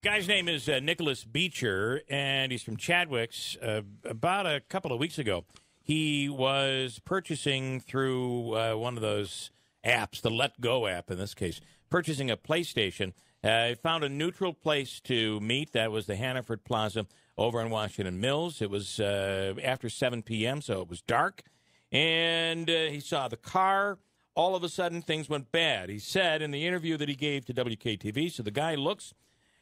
Guy's name is Nicholas Beecher, and he's from Chadwicks. About a couple of weeks ago, he was purchasing through one of those apps, the Letgo app in this case, purchasing a PlayStation. He found a neutral place to meet. That was the Hannaford Plaza over on Washington Mills. It was after 7 p.m., so it was dark. And he saw the car. All of a sudden, things went bad. He said in the interview that he gave to WKTV, so the guy looks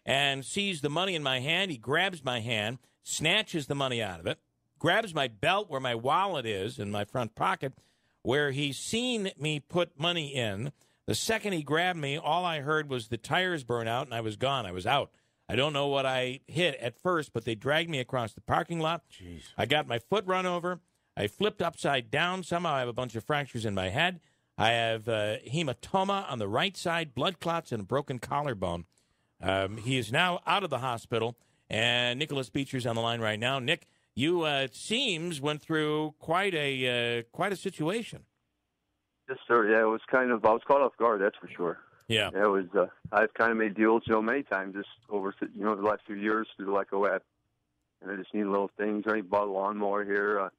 and sees the money in my hand. He grabs my hand, snatches the money out of it, grabs my belt where my wallet is in my front pocket, where he's seen me put money in. The second he grabbed me, all I heard was the tires burn out, and I was gone. I was out. I don't know what I hit at first, but they dragged me across the parking lot. Jeez. I got my foot run over. I flipped upside down. Somehow I have a bunch of fractures in my head. I have hematoma on the right side, blood clots, and a broken collarbone. He is now out of the hospital, and Nicholas Beecher's on the line right now. Nick, you, it seems, went through quite a situation. Yes, sir. Yeah, it was I was caught off guard, that's for sure. Yeah. It was, I've kind of made deals, many times just over, the last few years through the Letgo app. And I just need little things. I bought a lawnmower here, a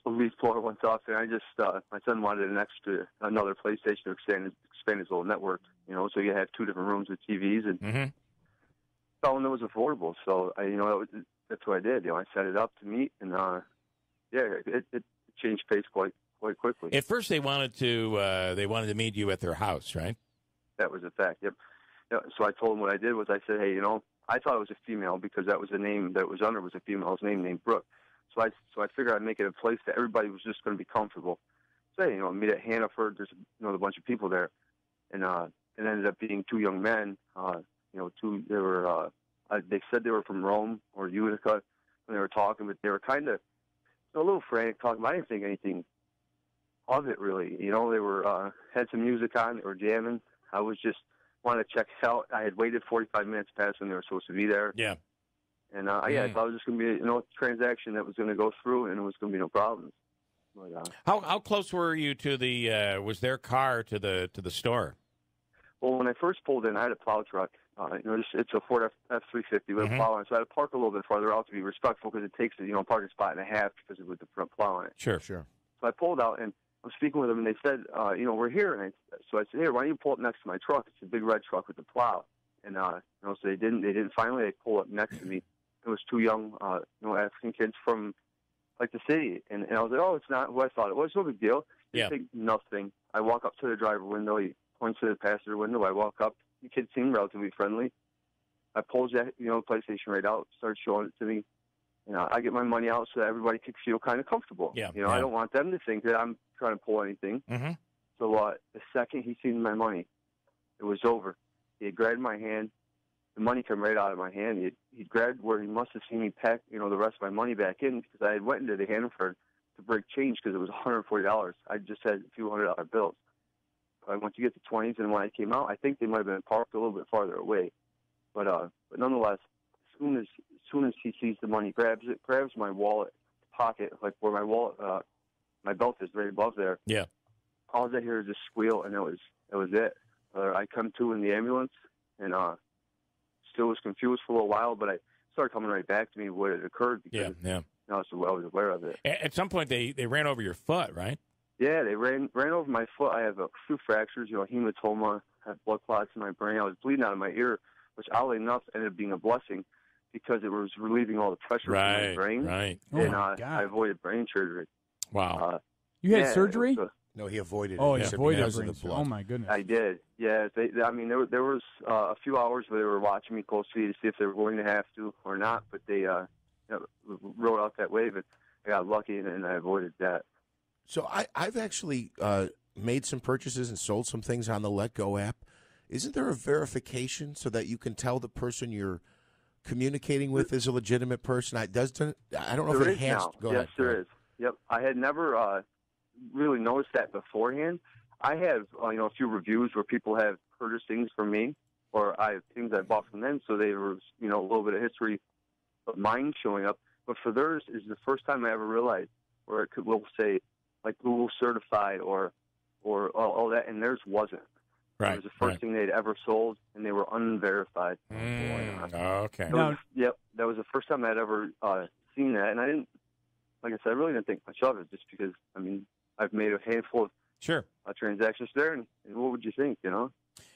leaf blower went off, and I just, my son wanted another PlayStation to expand his little network, so you have 2 different rooms with TVs, and found one that was affordable. So, that's what I did. I set it up to meet, and, it changed pace quite quickly. At first, they wanted to meet you at their house, right? That was a fact. Yep. So I told him what I did was I said, hey, I thought it was a female because that was the name that was under was a female's name named Brooke. So I figured I'd make it a place that everybody was just going to be comfortable. So meet at Hannaford. There's a bunch of people there, and it ended up being 2 young men. They were they said they were from Rome or Utica when they were talking, but they were kind of a little frantic talking. But I didn't think anything of it really. They were had some music on. They were jamming. I was just wanted to check it out. I had waited 45 minutes past when they were supposed to be there. Yeah. And I thought it was just going to be a transaction that was going to go through, and it was going to be no problems. But, how close were you to the was their car to the store? Well, when I first pulled in, I had a plow truck. It's a Ford F-350 with a plow on it, so I had to park a little bit farther out to be respectful because it takes a parking spot and a half because of with the front plow on it. Sure. So I pulled out, and I'm speaking with them, and they said, we're here. And so I said, hey, why don't you pull up next to my truck? It's a big red truck with the plow. And so they didn't. Finally, they pulled up next to me. It was 2 young, African kids from, the city. And I was like, oh, it's not who I thought it was. No big deal. They think nothing. I walk up to the driver window. He points to the passenger window. I walk up. The kids seem relatively friendly. I pulled that, PlayStation right out, started showing it to me. I get my money out so that everybody can feel kind of comfortable. Yeah. I don't want them to think that I'm trying to pull anything. Mm-hmm. So the second he seen my money, it was over. He had grabbed my hand. The money came right out of my hand. He grabbed where he must have seen me pack, the rest of my money back in because I had went into the Hannaford to break change because it was $140. I just had a few $100 bills. I went to get the 20s, and when I came out, I think they might have been parked a little bit farther away. But nonetheless, as soon as he sees the money, grabs my wallet pocket, where my wallet, my belt is right above there. Yeah. All I hear is a squeal, and it was it. I come to in the ambulance, and still was confused for a little while, but I started coming right back to me what had occurred because I was aware of it. At some point, they ran over your foot, right? Yeah, they ran over my foot. I have a few fractures, hematoma, I have blood clots in my brain. I was bleeding out of my ear, which oddly enough ended up being a blessing because it was relieving all the pressure from my brain. Right. And I avoided brain surgery. Wow. You had surgery? No, he avoided it. Oh, he avoided because of the blood. Oh, my goodness. I did. Yeah. There was a few hours where they were watching me closely to see if they were going to have to or not, but they wrote out that way, but I got lucky and I avoided that. So I've actually made some purchases and sold some things on the Letgo app. Isn't there a verification so that you can tell the person you're communicating with is a legitimate person? I don't know if it has. Go ahead. Yes, there is. Yep. I had never really noticed that beforehand. I have a few reviews where people have purchased things from me, or I have things I bought from them, so they were a little bit of history of mine showing up. But for theirs is the first time I ever realized where will say like Google certified or all that, and theirs wasn't. Right. It was the first thing they'd ever sold, and they were unverified. Okay. That was the first time I'd ever seen that, and I didn't, like I said, I really didn't think much of it, just because, I mean, I've made a handful of transactions there, and what would you think, you know?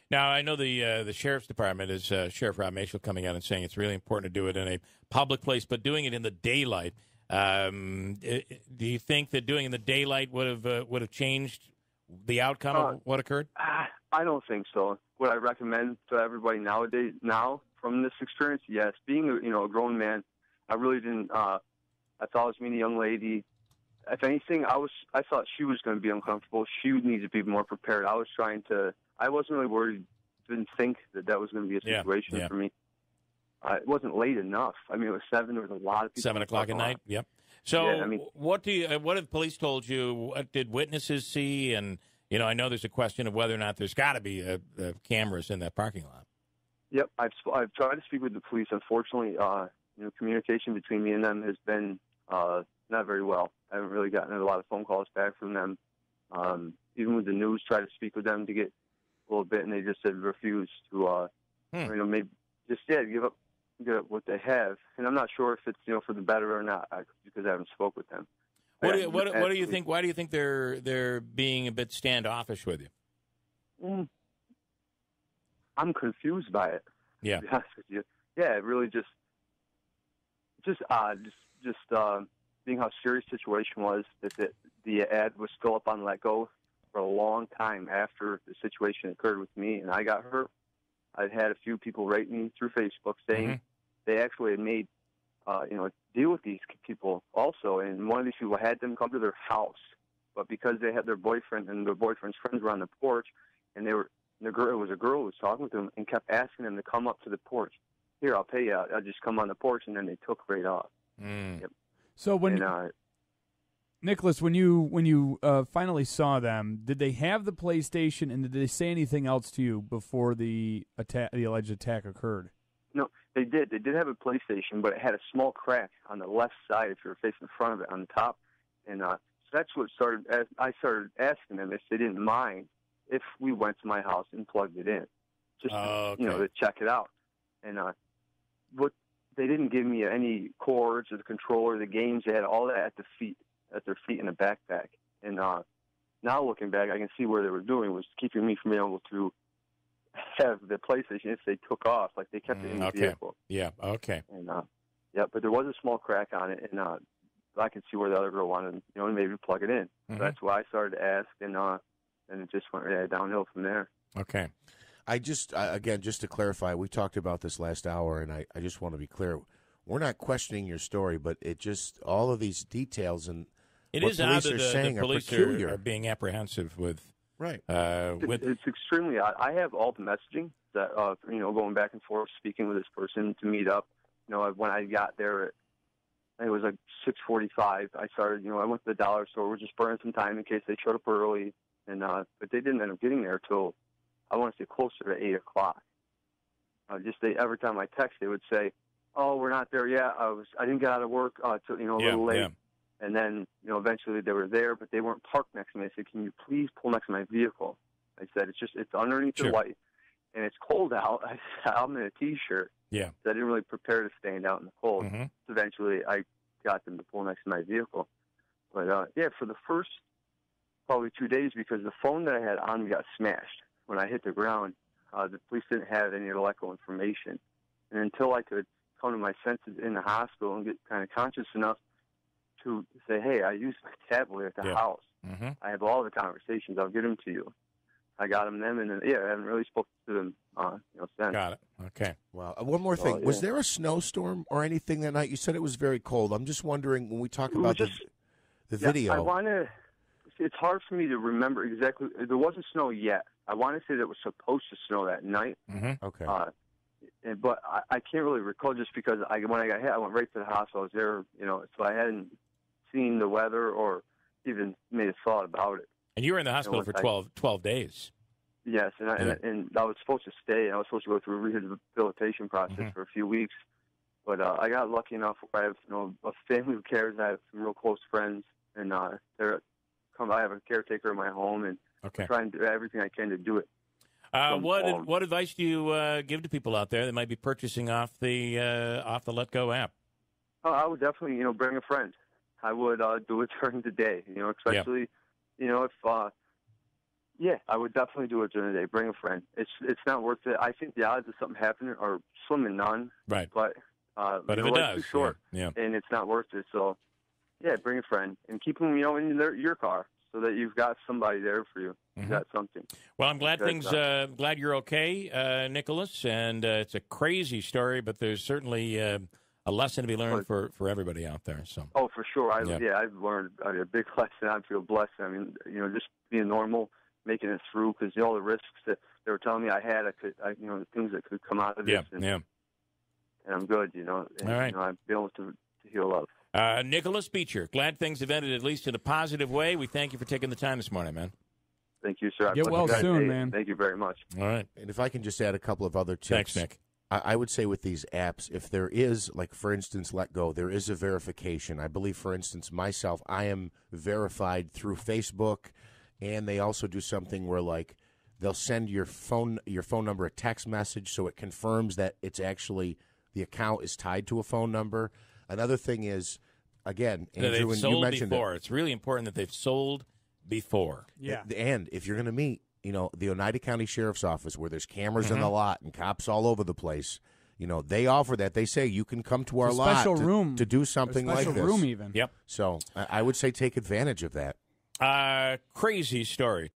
Now, I know the sheriff's department is Sheriff Rob Maciel coming out and saying it's really important to do it in a public place, but doing it in the daylight. Do you think that doing it in the daylight would have changed the outcome of what occurred? I don't think so. Would I recommend to everybody nowadays, now, from this experience? Yes. Being a grown man, I really didn't. I thought I was meeting a young lady. If anything, I thought she was going to be uncomfortable. She would need to be more prepared. I wasn't really worried. Didn't think that was going to be a situation for me. It wasn't late enough. I mean, it was 7. There was a lot of people. 7 o'clock at night. Yep. So, what have the police told you? What did witnesses see? And I know there's a question of whether or not there's got to be cameras in that parking lot. Yep, I've tried to speak with the police. Unfortunately, communication between me and them has been not very well. I haven't really gotten a lot of phone calls back from them. Even with the news, tried to speak with them to get a little bit, and they just said refuse to, maybe just give up what they have. And I'm not sure if it's for the better or not, because I haven't spoke with them. What do you think? Why do you think they're being a bit standoffish with you? I'm confused by it. Yeah. To be honest with you. Yeah, it really just odd. Just being how serious the situation was, that the ad was still up on Letgo for a long time after the situation occurred with me and I got hurt. I've had a few people write me through Facebook saying they actually had made deal with these people also, and one of these people had them come to their house, but because they had their boyfriend and their boyfriend's friends were on the porch, and it was a girl who was talking with them and kept asking them to come up to the porch. Here, I'll pay you. I'll just come on the porch, and then they took right off. Yep. So Nicholas, when you finally saw them, did they have the PlayStation, and did they say anything else to you before the alleged attack occurred? No, they did. They did have a PlayStation, but it had a small crack on the left side if you were facing the front of it on the top. And so that's what started. I started asking them if they didn't mind if we went to my house and plugged it in, just to check it out. And but they didn't give me any cords or the controller, the games. They had all that at their feet in a backpack. And now looking back, I can see where they were doing was keeping me from being able to have the PlayStation if they took off. Like, they kept it in the vehicle. Yeah, okay. And but there was a small crack on it, and I could see where the other girl wanted, maybe plug it in. So that's why I started to ask, and it just went downhill from there. Okay. Again, just to clarify, we talked about this last hour, and I just want to be clear. We're not questioning your story, but it just, all of these details and it what is police odd are that saying the police are peculiar. Are being apprehensive with. Right. It's extremely odd. I have all the messaging that, going back and forth, speaking with this person to meet up. When I got there, it was like 6:45. I started, I went to the dollar store. We're just burning some time in case they showed up early. And but they didn't end up getting there till, I want to say, closer to 8 o'clock. Every time I text, they would say, "Oh, we're not there yet. I didn't get out of work till a little late." Yeah. And then, eventually they were there, but they weren't parked next to me. I said, "Can you please pull next to my vehicle?" I said, it's underneath the light, and it's cold out. I said, I'm in a T-shirt. Yeah. So I didn't really prepare to stand out in the cold. So eventually I got them to pull next to my vehicle. But, for the first probably 2 days, because the phone that I had on me got smashed. When I hit the ground, the police didn't have any Letgo information. And until I could come to my senses in the hospital and get kind of conscious enough to say, hey, I used my tablet at the house. I have all the conversations. I'll get them to you. I got them then, and then, I haven't really spoken to them since. Got it. Okay. Wow. One more thing. Was there a snowstorm or anything that night? You said it was very cold. I'm just wondering, when we talk about the video. It's hard for me to remember exactly. There wasn't snow yet. I want to say that it was supposed to snow that night. Okay. But I can't really recall, just because when I got hit, I went right to the hospital. I was there, so I hadn't seen the weather or even made a thought about it. And you were in the hospital for 12 days. Yes, and I was supposed to stay, and I was supposed to go through a rehabilitation process for a few weeks. But I got lucky enough where I have a family who cares. I have some real close friends, and I have a caretaker in my home, and I'm trying to do everything I can to do it. What advice do you give to people out there that might be purchasing off the Letgo app? I would definitely, bring a friend. I would do it during the day, especially, if, I would definitely do it during the day. Bring a friend. It's not worth it. I think the odds of something happening are slim and none. Right. But if it does, too short, yeah, and it's not worth it. So, bring a friend and keep them, in your car so that you've got somebody there for you. You've got something. Well, I'm glad glad you're okay, Nicholas. And it's a crazy story, but there's certainly a lesson to be learned for everybody out there. So. Oh, for sure. I've learned a big lesson. I feel blessed. I mean, just being normal, making it through, because all the risks that they were telling me I had, the things that could come out of this. And I'm good, And, all right. I've been able to heal up. Nicholas Beecher, glad things have ended at least in a positive way. We thank you for taking the time this morning, man. Thank you, sir. Get well soon, man. Thank you very much. All right. And if I can just add a couple of other tips. Thanks, Nick. I would say with these apps, if there is, like, for instance, Letgo, there is a verification. I believe, for instance, myself, I am verified through Facebook, and they also do something where, like, they'll send your phone number a text message so it confirms that it's actually the account is tied to a phone number. Another thing is, again, Andrew, they've and you sold mentioned before. It's really important that they've sold before. Yeah. And if you're going to meet, the Oneida County Sheriff's Office, where there's cameras in the lot and cops all over the place, they offer that. They say you can come to our lot to do something like this. Special room even. Yep. So I would say take advantage of that. Crazy story.